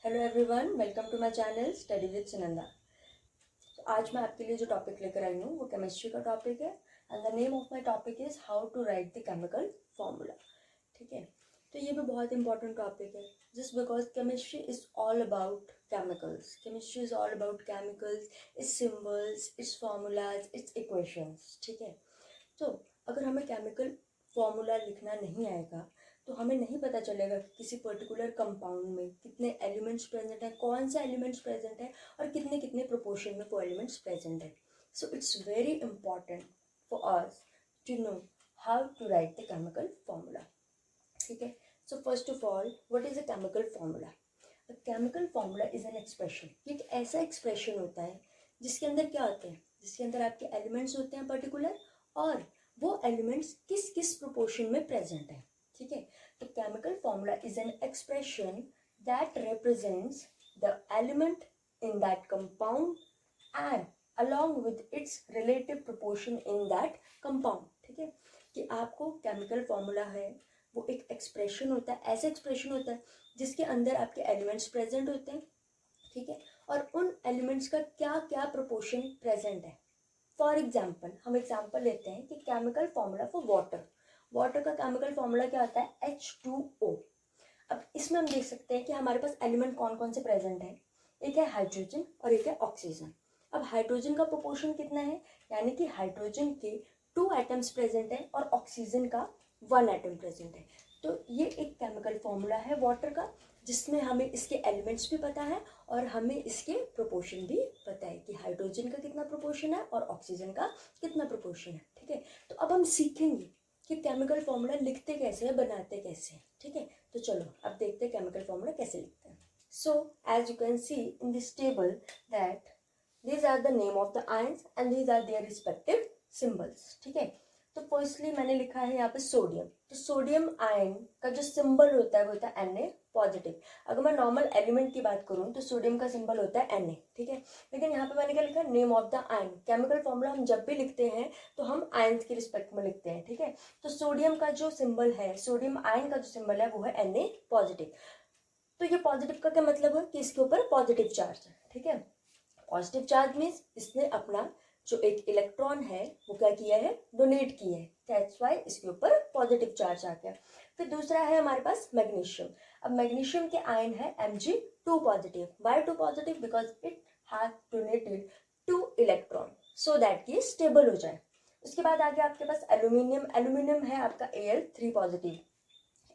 Hello everyone, welcome to my channel study with Sunanda. तो आज मैं आपके लिए जो टॉपिक लेकर आई हूँ वो केमिस्ट्री का टॉपिक है and the name of my topic is how to write the chemical formula. ठीक है, तो ये भी बहुत इंपॉर्टेंट टॉपिक है just because chemistry is all about chemicals. Chemistry is all about chemicals, its symbols, its formulas, its equations. ठीक है, तो अगर हमें केमिकल फॉर्मूला लिखना नहीं आएगा तो हमें नहीं पता चलेगा कि किसी पर्टिकुलर कंपाउंड में कितने एलिमेंट्स प्रेजेंट हैं, कौन से एलिमेंट्स प्रेजेंट हैं और कितने कितने प्रोपोर्शन में वो एलिमेंट्स प्रेजेंट है। So it's very important for us to know how to write the chemical formula. ठीक है, so first of all what is a chemical formula? A chemical formula is an expression. ये एक ऐसा expression होता है जिसके अंदर क्या होते हैं, जिसके अंदर आपके एलिमेंट्स होते हैं पर्टिकुलर, और वो एलिमेंट्स किस किस प्रोपोर्शन में प्रेजेंट है। ठीक है, तो chemical formula is an expression that represents the element in that compound and along with its relative proportion in that compound। ठीक है, कि आपको केमिकल फॉर्मूला है वो एक एक्सप्रेशन होता है, ऐसा एक्सप्रेशन होता है जिसके अंदर आपके एलिमेंट्स प्रेजेंट होते हैं। ठीक है, और उन एलिमेंट्स का क्या क्या प्रोपोर्शन प्रेजेंट है। फॉर एग्जाम्पल, हम एग्जाम्पल लेते हैं कि chemical formula for water. Water का केमिकल फॉर्मूला क्या होता है? H2O। अब इसमें हम देख सकते हैं कि हमारे पास एलिमेंट कौन कौन से प्रेजेंट है। एक है हाइड्रोजन और एक है ऑक्सीजन। अब हाइड्रोजन का प्रोपोर्शन कितना है, यानी कि हाइड्रोजन के 2 एटम्स प्रेजेंट है और ऑक्सीजन का 1 एटम प्रेजेंट है। तो ये एक केमिकल फॉर्मूला है वाटर का, जिसमें हमें इसके एलिमेंट्स भी पता है और हमें इसके प्रोपोर्शन भी पता है कि हाइड्रोजन का कितना प्रोपोर्शन है और ऑक्सीजन का कितना प्रोपोर्शन है। ठीक है, तो अब हम सीखेंगे कि केमिकल फॉर्मूला लिखते कैसे हैं, बनाते कैसे हैं। ठीक है, तो चलो अब देखते हैं केमिकल फॉर्मूला कैसे लिखते हैं। So as you can see in this table that these are the name of the ions and these are their respective symbols। ठीक है, तो फर्स्टली मैंने लिखा है यहाँ पे सोडियम। तो सोडियम आयन का जो सिंबल होता है वो होता है Na पॉजिटिव। अगर मैं नॉर्मल एलिमेंट की बात करूँ तो सोडियम का सिंबल होता है Na। ठीक है, लेकिन यहाँ पे मैंने क्या लिखा? Name of the ion. Chemical formula हम जब भी लिखते हैं तो हम आयन्स के रिस्पेक्ट में लिखते हैं। ठीक है, तो सोडियम का जो सिंबल है, सोडियम आयन का जो सिंबल है वो है Na पॉजिटिव। तो ये पॉजिटिव का क्या मतलब है कि इसके ऊपर पॉजिटिव चार्ज है। ठीक है, पॉजिटिव चार्ज मीन्स इसने अपना जो एक इलेक्ट्रॉन है वो क्या किया है? डोनेट किया है। दैट्स व्हाई इसके ऊपर पॉजिटिव चार्ज आ गया। फिर दूसरा है हमारे पास मैग्नीशियम। अब मैग्नीशियम के आयन है Mg2 positive. Why 2 positive? Because it has donated 2 electron so that कि स्टेबल हो जाए। उसके बाद आगे आपके पास एल्यूमिनियम। एल्यूमिनियम है आपका Al3 पॉजिटिव।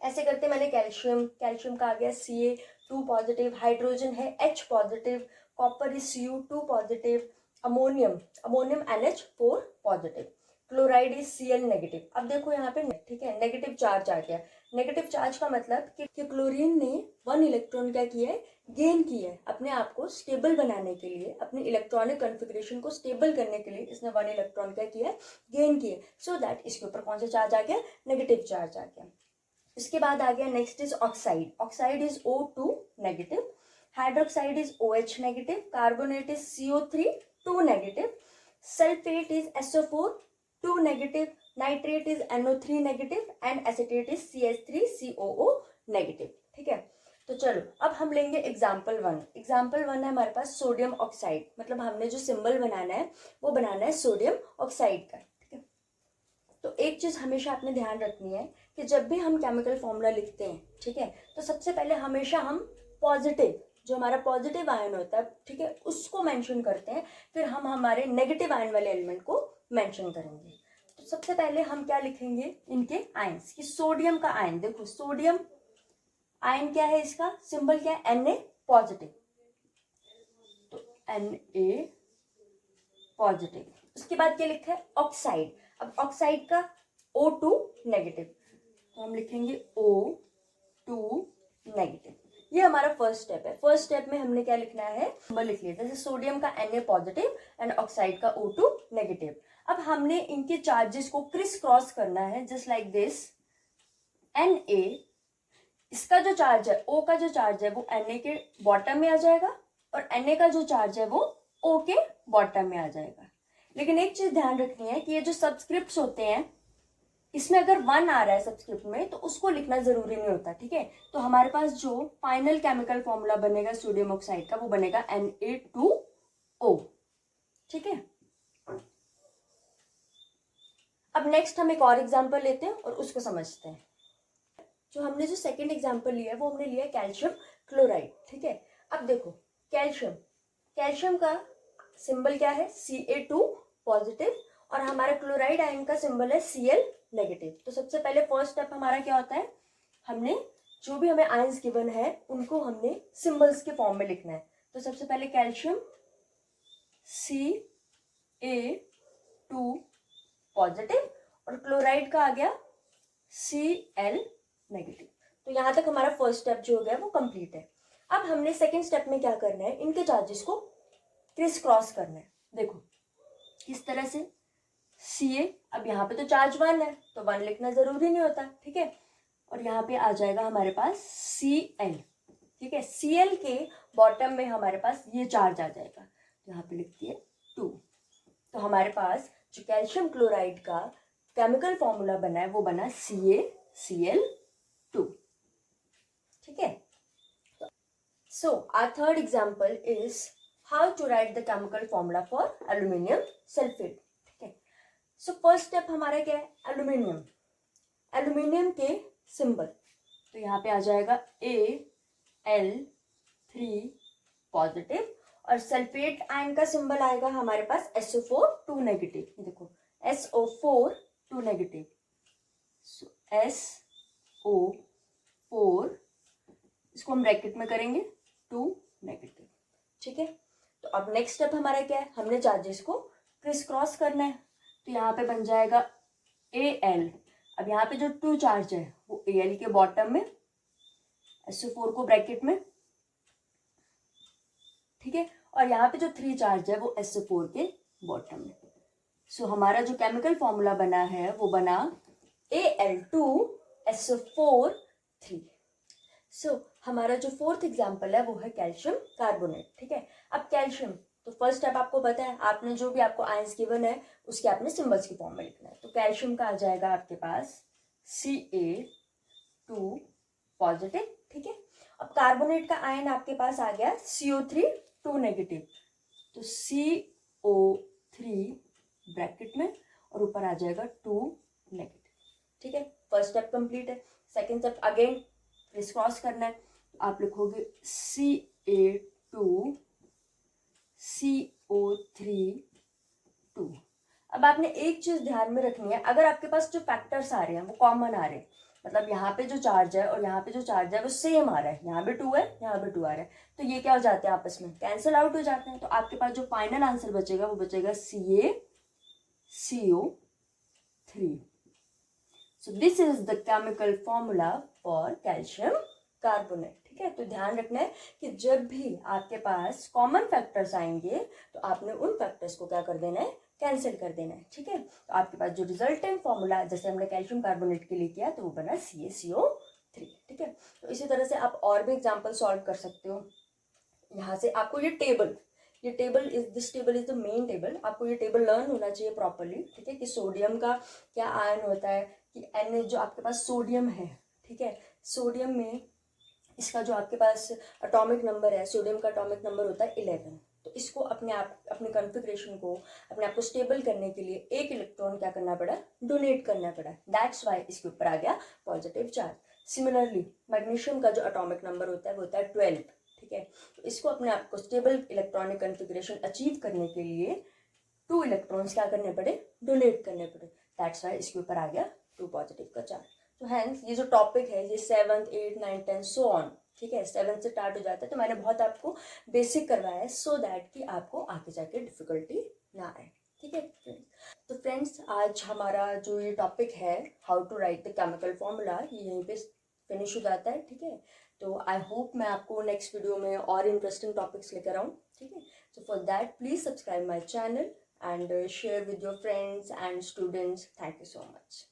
ऐसे करते मैंने कैल्शियम, कैल्शियम का आ गया Ca2 पॉजिटिव। हाइड्रोजन है H positive. Copper is Cu2 positive. Ammonium, ammonium NH4 positive. Chloride is Cl negative. अब देखो यहाँ पे ठीक है, नेगेटिव चार्ज आ गया। नेगेटिव चार्ज का मतलब कि क्लोरीन ने 1 इलेक्ट्रॉन क्या किया है? गेन किया है। अपने आप को स्टेबल बनाने के लिए, अपने इलेक्ट्रॉनिक कन्फिग्रेशन को स्टेबल करने के लिए इसने 1 इलेक्ट्रॉन क्या किया है? गेन किया। सो दैट इसके ऊपर कौन सा चार्ज आ गया? नेगेटिव चार्ज आ गया। इसके बाद आ गया next is oxide. Oxide is O2 negative. Hydroxide is OH negative. Carbonate is CO3 2 negative. Sulphate is SO4 2 negative. Nitrate is NO3 negative and acetate is CH3COO negative. ठीक है, तो चलो अब हम लेंगे एग्जाम्पल 1। एग्जाम्पल 1 है हमारे पास सोडियम ऑक्साइड। मतलब हमने जो सिंबल बनाना है वो बनाना है सोडियम ऑक्साइड का। ठीक है, तो एक चीज हमेशा आपने ध्यान रखनी है कि जब भी हम केमिकल फॉर्मूला लिखते हैं, ठीक है, तो सबसे पहले हमेशा हम पॉजिटिव, जो हमारा पॉजिटिव आयन होता है, ठीक है, उसको मेंशन करते हैं। फिर हम हमारे नेगेटिव आयन वाले एलिमेंट को मेंशन करेंगे। तो सबसे पहले हम क्या लिखेंगे? इनके आयन्स की। सोडियम का आयन देखो, सोडियम आयन क्या है? इसका सिंबल क्या है? Na positive. तो Na पॉजिटिव। उसके बाद क्या लिखा है? ऑक्साइड। अब ऑक्साइड का O2 नेगेटिव, तो हम लिखेंगे O2 नेगेटिव। ये हमारा फर्स्ट स्टेप है। फर्स्ट स्टेप में हमने क्या लिखना है? नंबर लिख लिया, जैसे सोडियम का Na पॉजिटिव एंड ऑक्साइड का O2 नेगेटिव। अब हमने इनके चार्जेस को क्रिस क्रॉस करना है, जस्ट लाइक दिस। Na, इसका जो चार्ज है, O का जो चार्ज है वो Na के बॉटम में आ जाएगा और Na का जो चार्ज है वो O के बॉटम में आ जाएगा। लेकिन एक चीज ध्यान रखनी है कि ये जो सब्सक्रिप्ट्स होते हैं इसमें अगर 1 आ रहा है सबस्क्रिप्ट में तो उसको लिखना जरूरी नहीं होता, ठीक है। तो हमारे पास जो फाइनल केमिकल फॉर्मूला बनेगा सोडियम ऑक्साइड का वो बनेगा Na2O, ठीक है। अब नेक्स्ट हम एक और एग्जांपल लेते हैं और उसको समझते हैं। जो हमने जो सेकंड एग्जांपल लिया है वो हमने लिया कैल्शियम क्लोराइड, ठीक है। अब देखो कैल्शियम का सिंबल क्या है, Ca2 पॉजिटिव, और हमारा क्लोराइड आयन का सिंबल है Cl नेगेटिव। तो सबसे पहले फर्स्ट स्टेप हमारा क्या होता है, हमने जो भी हमें आयंस गिवन है उनको हमने सिंबल्स के फॉर्म में लिखना है। तो सबसे पहले कैल्शियम Ca2 पॉजिटिव और क्लोराइड का आ गया Cl नेगेटिव। तो यहां तक हमारा फर्स्ट स्टेप जो हो गया वो कंप्लीट है। अब हमने सेकंड स्टेप में क्या करना है, इनके चार्जेस को क्रिस क्रॉस करना है। देखो किस तरह से, Ca, अब यहाँ पे तो चार्ज 1 है तो 1 लिखना जरूरी नहीं होता, ठीक है। और यहाँ पे आ जाएगा हमारे पास Cl, ठीक है। Cl के बॉटम में हमारे पास ये चार्ज आ जाएगा, तो यहाँ पे लिखती है 2। तो हमारे पास जो कैल्शियम क्लोराइड का केमिकल फॉर्मूला बना है वो बना CaCl2, ठीक है। So our third example is how to write the chemical formula for aluminium sulphate, ठीक है। सो फर्स्ट स्टेप हमारा क्या है, एल्यूमिनियम के सिंबल, तो यहाँ पे आ जाएगा Al3 पॉजिटिव और सल्फेट आयन का सिंबल आएगा हमारे पास SO4 2 नेगेटिव। देखो SO4 2 नेगेटिव, सो SO4 इसको हम ब्रैकेट में करेंगे 2 नेगेटिव, ठीक है। तो अब नेक्स्ट स्टेप हमारा क्या है, हमने चार्जेस को क्रिस क्रॉस करना है। तो यहाँ पे बन जाएगा Al, अब यहाँ पे जो 2 चार्ज है वो Al के बॉटम में, SO4 को ब्रैकेट में, ठीक है। और यहाँ पे जो 3 चार्ज है वो SO4 के बॉटम में। सो हमारा जो केमिकल फॉर्मूला बना है वो बना Al2SO4 3। सो हमारा जो फोर्थ एग्जाम्पल है वो है कैल्शियम कार्बोनेट, ठीक है। अब कैल्शियम, तो फर्स्ट स्टेप आपको पता है, आपने जो भी आपको आयंस गिवन है उसके आपने सिंबल्स की फॉर्म में लिखना है। तो कैल्शियम का आ जाएगा आपके पास Ca2 पॉजिटिव, ठीक है। अब कार्बोनेट का आयन आपके पास आ गया CO3 2 नेगेटिव, तो CO3 ब्रैकेट में और ऊपर आ जाएगा 2 नेगेटिव, ठीक है। फर्स्ट स्टेप कंप्लीट है। Second step again criss cross करना है, आप लिखोगे Ca2 CO3 2। अब आपने एक चीज ध्यान में रखनी है, अगर आपके पास जो फैक्टर्स आ रहे हैं वो कॉमन आ रहे हैं, मतलब यहाँ पे जो चार्ज है और यहाँ पे जो चार्ज है वो सेम आ रहा है, यहाँ पे 2 है यहाँ पे 2 आ रहा है, तो ये क्या हो जाते हैं आपस में कैंसिल आउट हो जाते हैं। तो आपके पास जो फाइनल आंसर बचेगा वो बचेगा CaCO3। So this is the chemical formula for calcium carbonate, ठीक है। तो ध्यान रखना है कि जब भी आपके पास कॉमन फैक्टर्स आएंगे तो आपने उन फैक्टर्स को क्या कर देना है, कैंसिल कर देना है, ठीक है। तो आपके पास जो रिजल्टेंट फॉर्मूला जैसे हमने कैल्शियम कार्बोनेट के लिए किया तो वो बना CaCO3, ठीक है। तो इसी तरह से आप और भी एग्जाम्पल सॉल्व कर सकते हो। यहाँ से आपको ये table this table is the main table, आपको ये टेबल लर्न होना चाहिए प्रॉपरली, ठीक है। कि सोडियम का क्या आयन होता है, कि Na जो आपके पास सोडियम है, ठीक है, सोडियम में इसका जो आपके पास एटॉमिक नंबर है, सोडियम का एटॉमिक नंबर होता है 11। तो इसको अपने कॉन्फ़िगरेशन को अपने आप को स्टेबल करने के लिए एक इलेक्ट्रॉन क्या करना पड़ा, डोनेट करना पड़ा, दैट्स वाई इसके ऊपर आ गया पॉजिटिव चार्ज। सिमिलरली मैग्नीशियम का जो एटॉमिक नंबर होता है वो होता है 12, ठीक है। तो इसको अपने आप को स्टेबल इलेक्ट्रॉनिक कॉन्फ़िगरेशन अचीव करने के लिए 2 इलेक्ट्रॉन्स क्या करने पड़े, डोनेट करने पड़े, दैट्स वाई इसके ऊपर आ गया 2 पॉजिटिव का चार्ज। तो हैंस ये जो टॉपिक है ये 7th 8th 9th 10th so on, ठीक है, 7th से स्टार्ट हो जाता है। तो मैंने बहुत आपको बेसिक करवाया है सो दैट कि आपको आगे जाके डिफिकल्टी ना आए, ठीक है। तो फ्रेंड्स आज हमारा जो ये टॉपिक है how to write the chemical formula ये यहीं पे फिनिश हो जाता है, ठीक है। तो आई होप मैं आपको नेक्स्ट वीडियो में और इंटरेस्टिंग टॉपिक्स लेकर आऊँ, ठीक है। So for that please subscribe my channel and share with your friends and students. Thank you so much.